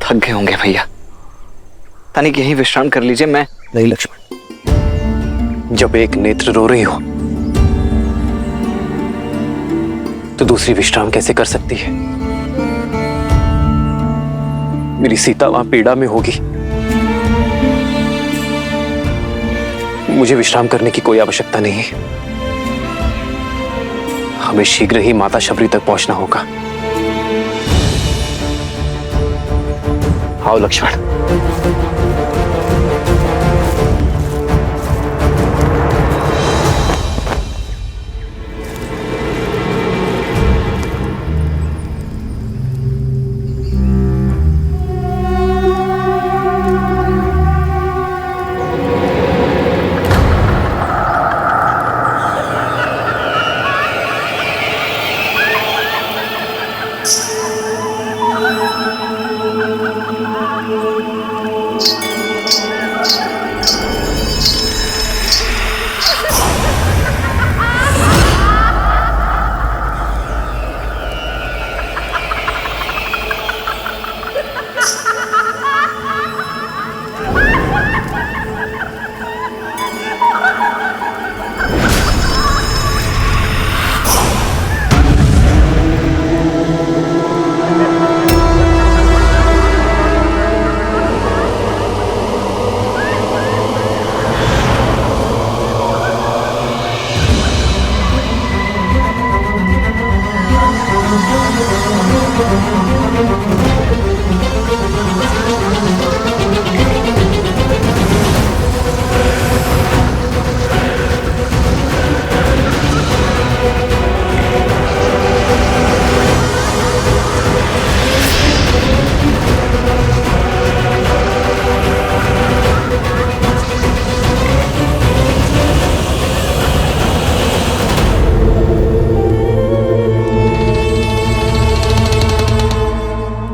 थक गए होंगे भैया, तनिक यहीं विश्राम कर लीजिए। मैं नहीं लक्ष्मण, जब एक नेत्र रो रही हो तो दूसरी विश्राम कैसे कर सकती है? मेरी सीता वहां पीड़ा में होगी, मुझे विश्राम करने की कोई आवश्यकता नहीं है। हमें शीघ्र ही माता शबरी तक पहुंचना होगा। आओ लक्ष्मण।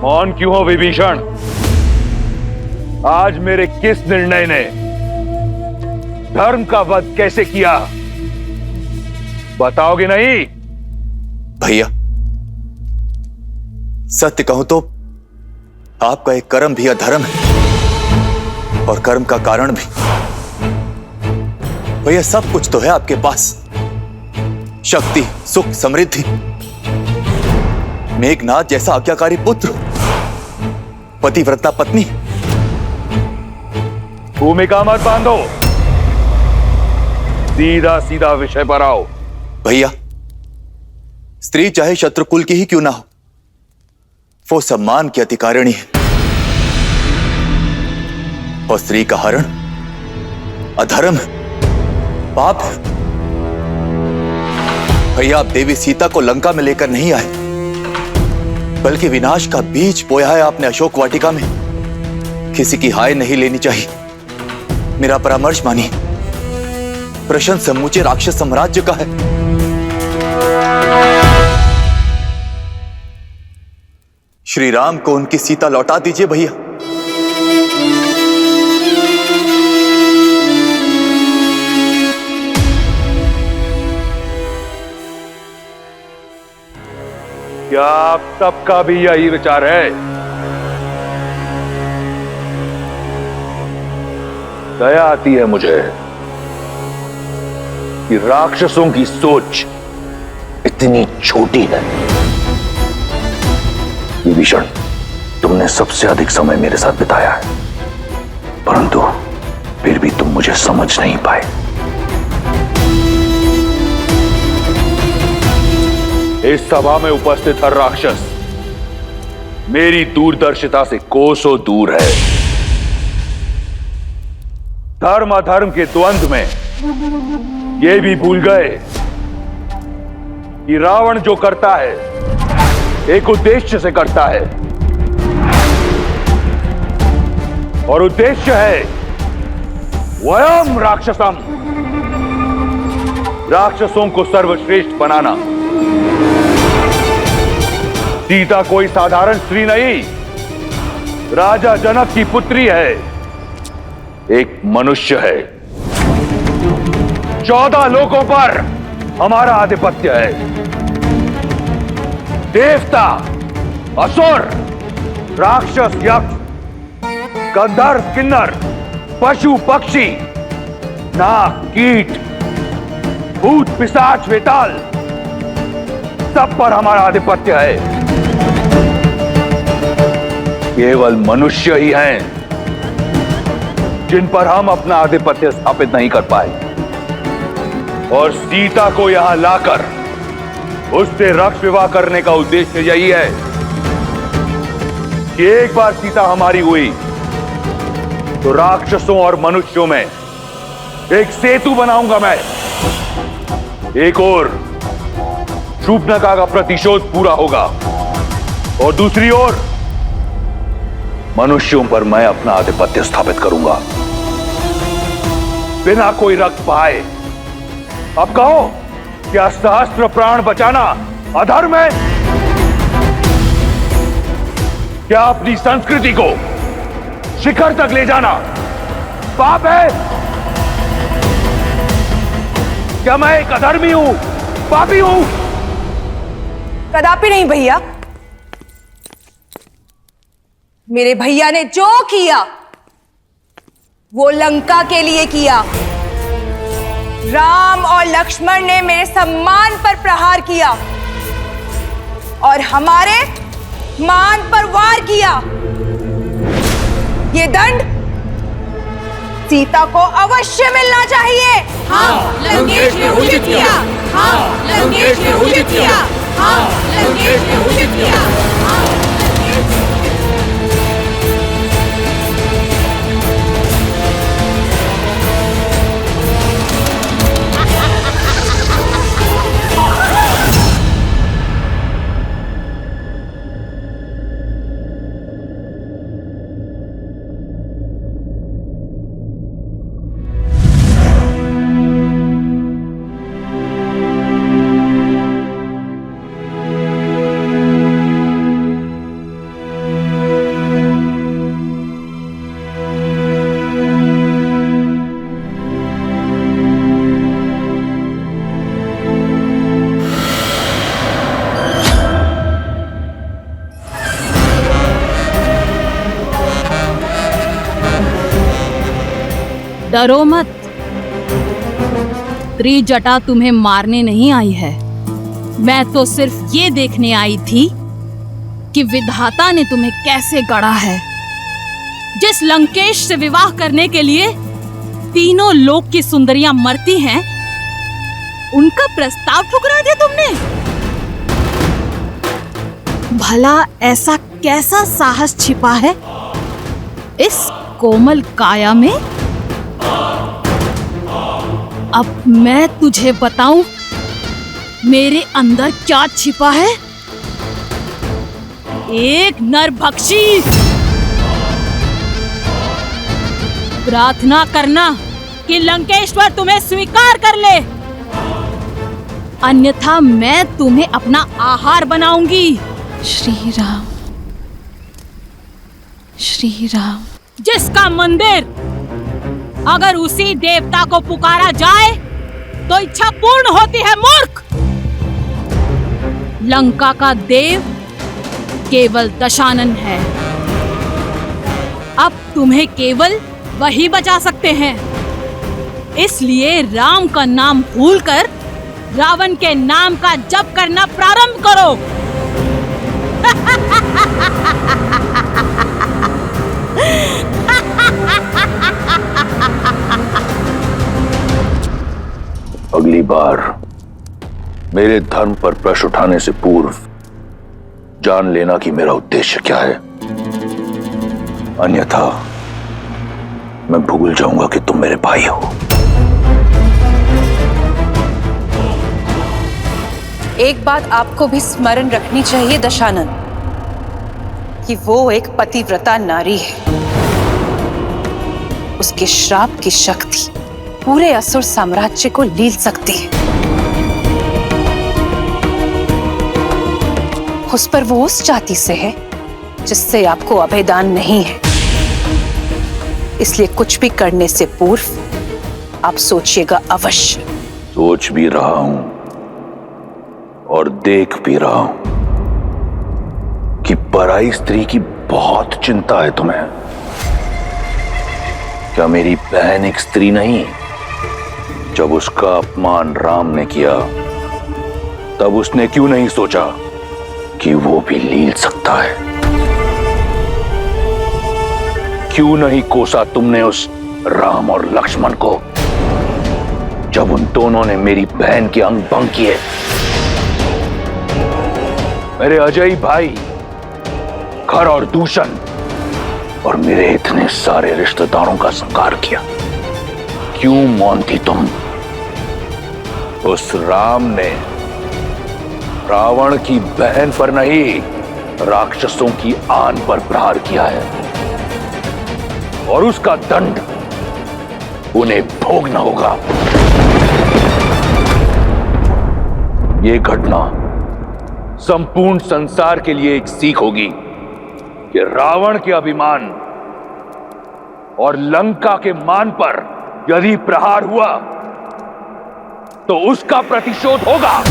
मौन क्यों हो विभीषण? आज मेरे किस निर्णय ने धर्म का वध कैसे किया, बताओगे नहीं? भैया, सत्य कहूं तो आपका एक कर्म भी अधर्म है और कर्म का कारण भी। भैया, सब कुछ तो है आपके पास, शक्ति, सुख, समृद्धि, मेघनाथ जैसा आज्ञाकारी पुत्र, पतिव्रता पत्नी। भूमिका मत बांधो, सीधा सीधा विषय पर आओ। भैया, स्त्री चाहे शत्रुकुल की ही क्यों ना हो, वो सम्मान की अधिकारिणी है और स्त्री का हरण अधर्म है, पाप है। भैया, आप देवी सीता को लंका में लेकर नहीं आए, बल्कि विनाश का बीज बोया है आपने अशोक वाटिका में। किसी की हाय नहीं लेनी चाहिए, मेरा परामर्श मानिए। प्रश्न समूचे राक्षस साम्राज्य का है। श्री राम को उनकी सीता लौटा दीजिए भैया। क्या आप सबका भी यही विचार है? दया आती है मुझे कि राक्षसों की सोच इतनी छोटी है। विभीषण, तुमने सबसे अधिक समय मेरे साथ बिताया है, परंतु फिर भी तुम मुझे समझ नहीं पाए। इस सभा में उपस्थित हर राक्षस मेरी दूरदर्शिता से कोसों दूर है। धर्म अधर्म के द्वंद्व में ये भी भूल गए कि रावण जो करता है एक उद्देश्य से करता है, और उद्देश्य है वयम राक्षसम, राक्षसों को सर्वश्रेष्ठ बनाना। सीता कोई साधारण स्त्री नहीं, राजा जनक की पुत्री है, एक मनुष्य है। 14 लोकों पर हमारा आधिपत्य है। देवता, असुर, राक्षस, यक्ष गंधर्व, किन्नर, पशु, पक्षी, नाग, कीट, भूत, पिशाच, वेताल, सब पर हमारा आधिपत्य है। केवल मनुष्य ही हैं जिन पर हम अपना आधिपत्य स्थापित नहीं कर पाए। और सीता को यहां लाकर उससे रक्त विवाह करने का उद्देश्य यही है कि एक बार सीता हमारी हुई तो राक्षसों और मनुष्यों में एक सेतु बनाऊंगा मैं। एक ओर शूर्पणखा का प्रतिशोध पूरा होगा और दूसरी ओर मनुष्यों पर मैं अपना आधिपत्य स्थापित करूंगा बिना कोई रक्त बहाए। अब कहो, क्या सहस्त्र प्राण बचाना अधर्म है? क्या अपनी संस्कृति को शिखर तक ले जाना पाप है? क्या मैं एक अधर्मी हूं, पापी हूं? कदापि नहीं भैया। मेरे भैया ने जो किया वो लंका के लिए किया। राम और लक्ष्मण ने मेरे सम्मान पर प्रहार किया और हमारे मान पर वार किया। ये दंड सीता को अवश्य मिलना चाहिए। हाँ, लंकेश ने उचित किया। हाँ, लंकेश ने उचित किया। हाँ, लंकेश ने उचित किया। हाँ, लंकेश ने डरो मत, त्रिजटा तुम्हें मारने नहीं आई है। मैं तो सिर्फ ये देखने आई थी कि विधाता ने तुम्हें कैसे गढ़ा है। जिस लंकेश से विवाह करने के लिए तीनों लोक की सुंदरियां मरती हैं, उनका प्रस्ताव ठुकरा दिया तुमने। भला ऐसा कैसा साहस छिपा है इस कोमल काया में? अब मैं तुझे बताऊं मेरे अंदर क्या छिपा है। एक नरभक्षी। प्रार्थना करना कि लंकेश्वर तुम्हें स्वीकार कर ले, अन्यथा मैं तुम्हें अपना आहार बनाऊंगी। श्री राम, श्री राम। जिसका मंदिर अगर उसी देवता को पुकारा जाए तो इच्छा पूर्ण होती है, मूर्ख। लंका का देव केवल दशानन है। अब तुम्हें केवल वही बचा सकते हैं। इसलिए राम का नाम भूलकर रावण के नाम का जप करना प्रारंभ करो। अगली बार मेरे धर्म पर प्रश्न उठाने से पूर्व जान लेना कि मेरा उद्देश्य क्या है, अन्यथा मैं भूल जाऊंगा कि तुम मेरे भाई हो। एक बात आपको भी स्मरण रखनी चाहिए दशानन, कि वो एक पतिव्रता नारी है। उसके श्राप की शक्ति पूरे असुर साम्राज्य को लील सकती है। उस पर वो उस जाति से है जिससे आपको अभेदान नहीं है। इसलिए कुछ भी करने से पूर्व आप सोचिएगा अवश्य। सोच भी रहा हूं और देख भी रहा हूं कि पराई स्त्री की बहुत चिंता है तुम्हें। क्या मेरी बहन एक स्त्री नहीं? जब उसका अपमान राम ने किया तब उसने क्यों नहीं सोचा कि वो भी लील सकता है? क्यों नहीं कोसा तुमने उस राम और लक्ष्मण को जब उन दोनों ने मेरी बहन के अंग भंग किए? मेरे अजय भाई खर और दूषण और मेरे इतने सारे रिश्तेदारों का संहार किया। क्यों मौन थी तुम? उस राम ने रावण की बहन पर नहीं, राक्षसों की आन पर प्रहार किया है और उसका दंड उन्हें भोगना होगा। यह घटना संपूर्ण संसार के लिए एक सीख होगी कि रावण के अभिमान और लंका के मान पर यदि प्रहार हुआ तो उसका प्रतिशोध होगा।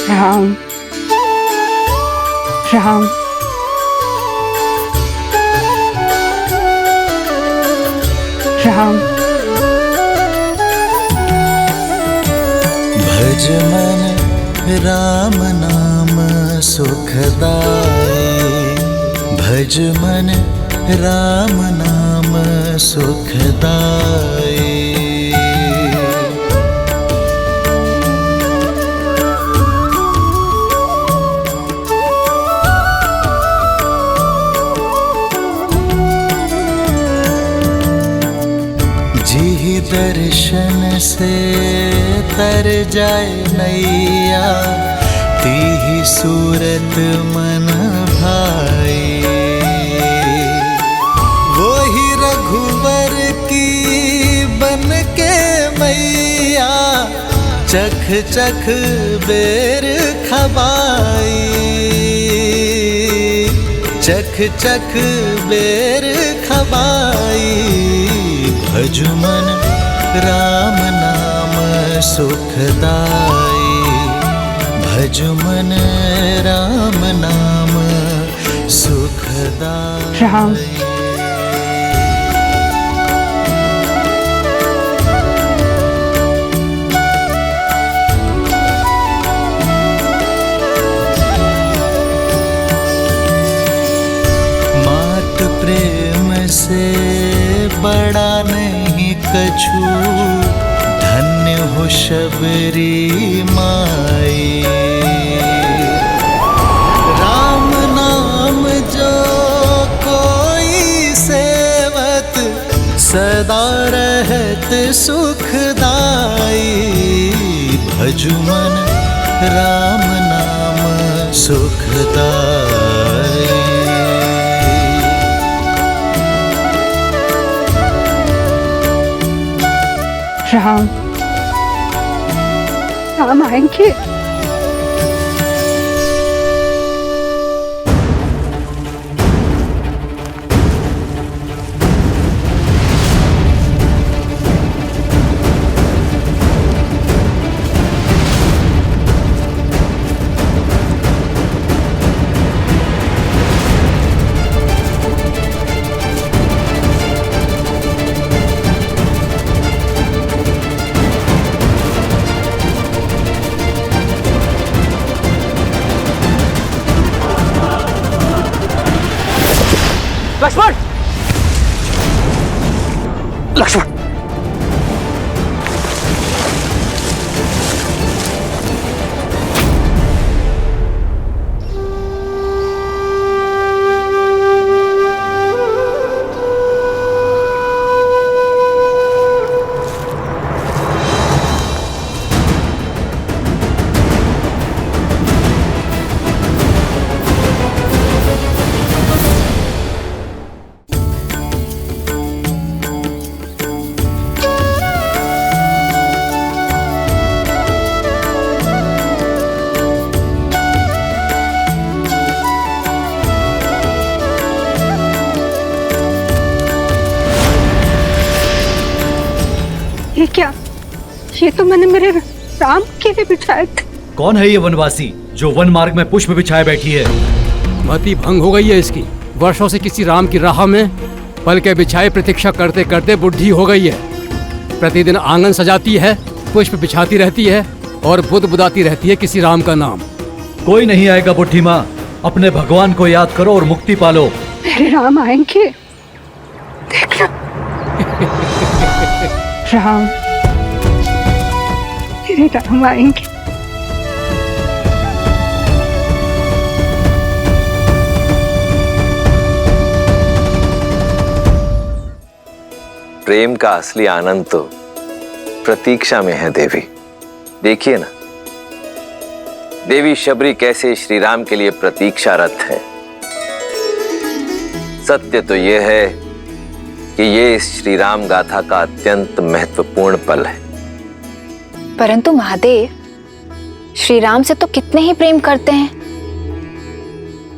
राम राम राम। भज मन राम नाम सुखदाई, भज मन राम नाम सुखदाई। दर्शन से तर जाए नैया, तीही सूरत मन भाई। वो ही रघुवर की बन के मैया, चख चख बेर खबाई, चख चख बेर खबाई। भजुमन राम नाम सुखदाई, भजुमन राम नाम सुखदाई। राम मात प्रेम से बड़ा नहीं कछु, धन्य हो शबरी माई। राम नाम जो कोई सेवत, सदा रहत सुखदाई। भजुमन राम नाम सुखदाई। राम राम आएंगे। लक्ष्मण, लक्ष्मण, ये तो मैंने मेरे राम के लिए बिछाए थे। कौन है ये वनवासी जो वन मार्ग में पुष्प बिछाए बैठी है? मति भंग हो गई है इसकी। वर्षों से किसी राम की राह में पल के बिछाए प्रतीक्षा करते करते बुढ़ी हो गई है। प्रतिदिन आंगन सजाती है, पुष्प बिछाती रहती है और बुदाती रहती है किसी राम का नाम। कोई नहीं आएगा बुढ़ी माँ, अपने भगवान को याद करो और मुक्ति पालो। मेरे राम आएंगे, देखना। राम, मेरे राम आएंगे। प्रेम का असली आनंद तो प्रतीक्षा में है देवी। देखिए ना, देवी शबरी कैसे श्री राम के लिए प्रतीक्षारत है। सत्य तो यह है कि ये इस श्री राम गाथा का अत्यंत महत्वपूर्ण पल है। परंतु महादेव, श्री राम से तो कितने ही प्रेम करते हैं,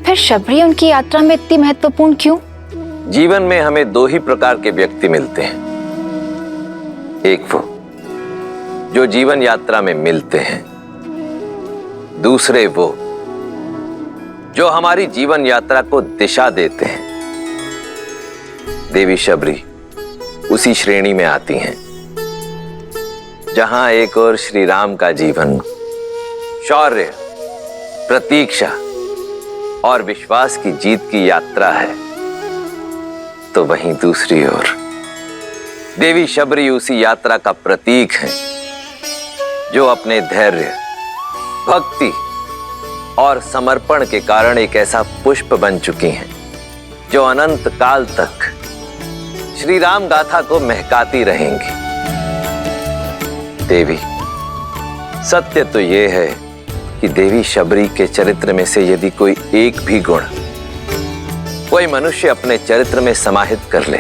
फिर शबरी उनकी यात्रा में इतनी महत्वपूर्ण क्यों? जीवन में हमें दो ही प्रकार के व्यक्ति मिलते हैं। एक वो जो जीवन यात्रा में मिलते हैं, दूसरे वो जो हमारी जीवन यात्रा को दिशा देते हैं। देवी शबरी उसी श्रेणी में आती हैं, जहां एक और श्री राम का जीवन शौर्य, प्रतीक्षा और विश्वास की जीत की यात्रा है, तो वहीं दूसरी ओर देवी शबरी उसी यात्रा का प्रतीक है जो अपने धैर्य, भक्ति और समर्पण के कारण एक ऐसा पुष्प बन चुकी हैं जो अनंत काल तक श्री राम गाथा को महकाती रहेंगी। देवी, सत्य तो यह है कि देवी शबरी के चरित्र में से यदि कोई एक भी गुण कोई मनुष्य अपने चरित्र में समाहित कर ले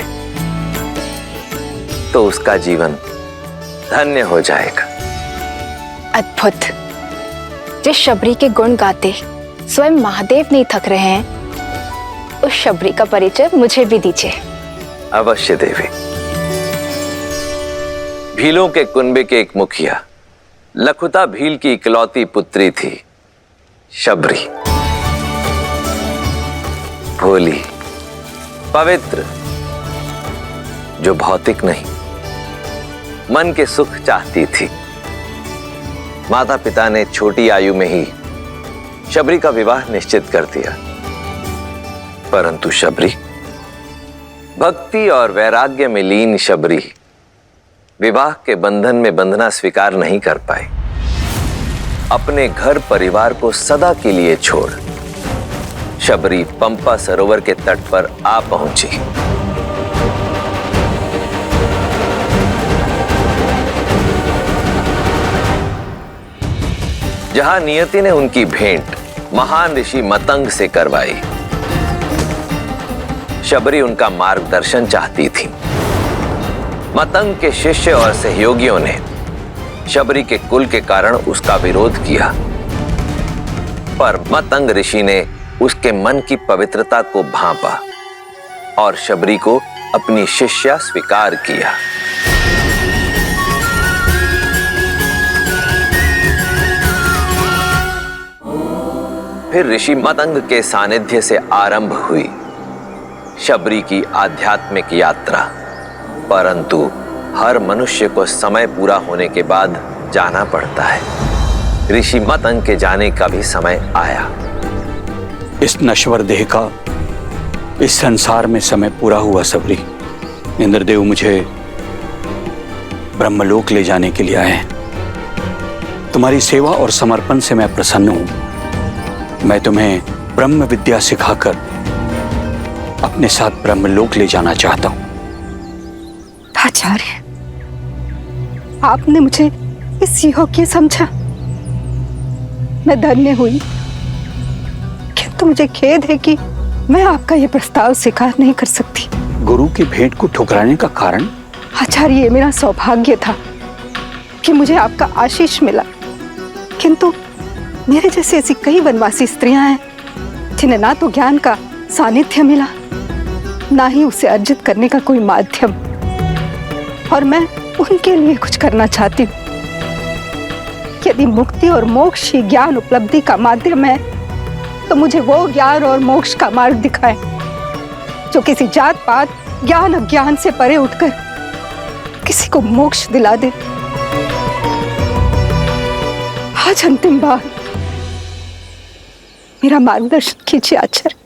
तो उसका जीवन धन्य हो जाएगा। अद्भुत। जिस शबरी के गुण गाते स्वयं महादेव नहीं थक रहे हैं, उस शबरी का परिचय मुझे भी दीजिए। अवश्य देवी। भीलों के कुनबे के एक मुखिया लखुता भील की इकलौती पुत्री थी शबरी। भोली, पवित्र, जो भौतिक नहीं मन के सुख चाहती थी। माता पिता ने छोटी आयु में ही शबरी का विवाह निश्चित कर दिया, परंतु शबरी, भक्ति और वैराग्य में लीन शबरी विवाह के बंधन में बंधना स्वीकार नहीं कर पाई। अपने घर परिवार को सदा के लिए छोड़ शबरी पंपा सरोवर के तट पर आ पहुंची। जहां नियति ने उनकी भेंट महान ऋषि मतंग से करवाई। शबरी उनका मार्गदर्शन चाहती थी। मतंग के शिष्य और सहयोगियों ने शबरी के कुल के कारण उसका विरोध किया, पर मतंग ऋषि ने उसके मन की पवित्रता को भांपा और शबरी को अपनी शिष्या स्वीकार किया। फिर ऋषि मतंग के सानिध्य से आरंभ हुई शबरी की आध्यात्मिक यात्रा। परंतु हर मनुष्य को समय पूरा होने के बाद जाना पड़ता है। ऋषि मतंग के जाने का भी समय आया। इस नश्वर देह का इस संसार में समय पूरा हुआ शबरी। इंद्रदेव मुझे ब्रह्मलोक ले जाने के लिए आए हैं। तुम्हारी सेवा और समर्पण से मैं प्रसन्न हूं। मैं तुम्हें ब्रह्म विद्या सिखाकर अपने साथ ब्रह्मलोक ले जाना चाहता हूं। आचार्य, आपने मुझे इस योग्य समझा। मैं धन्य हुई, किंतु मुझे खेद है कि मैं आपका ये प्रस्ताव स्वीकार नहीं कर सकती। गुरु की भेंट को ठुकराने का कारण? आचार्य, ये मेरा सौभाग्य था कि मुझे आपका आशीष मिला, किंतु मेरे जैसी ऐसी कई वनवासी स्त्रियां हैं जिन्हें ना तो ज्ञान का सानिध्य मिला, ना ही उसे अर्जित करने का कोई माध्यम, और मैं उनके लिए कुछ करना चाहती हूँ। कि यदि मुक्ति और मोक्ष ही ज्ञान उपलब्धि का माध्यम है तो मुझे वो ज्ञान और मोक्ष का मार्ग दिखाए जो किसी जात पात ज्ञान अज्ञान से परे उठकर किसी को मोक्ष दिला दे। आज अंतिम बार मेरा मार्गदर्शन कीजिए आचार्य।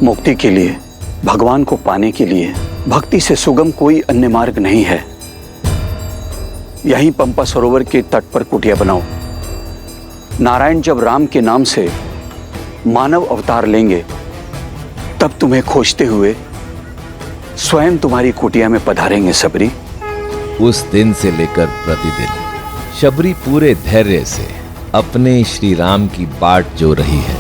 मुक्ति के लिए, भगवान को पाने के लिए भक्ति से सुगम कोई अन्य मार्ग नहीं है। यहीं पंपा सरोवर के तट पर कुटिया बनाओ। नारायण जब राम के नाम से मानव अवतार लेंगे तब तुम्हें खोजते हुए स्वयं तुम्हारी कुटिया में पधारेंगे सबरी। उस दिन से लेकर प्रतिदिन शबरी पूरे धैर्य से अपने श्री राम की बाट जो रही है।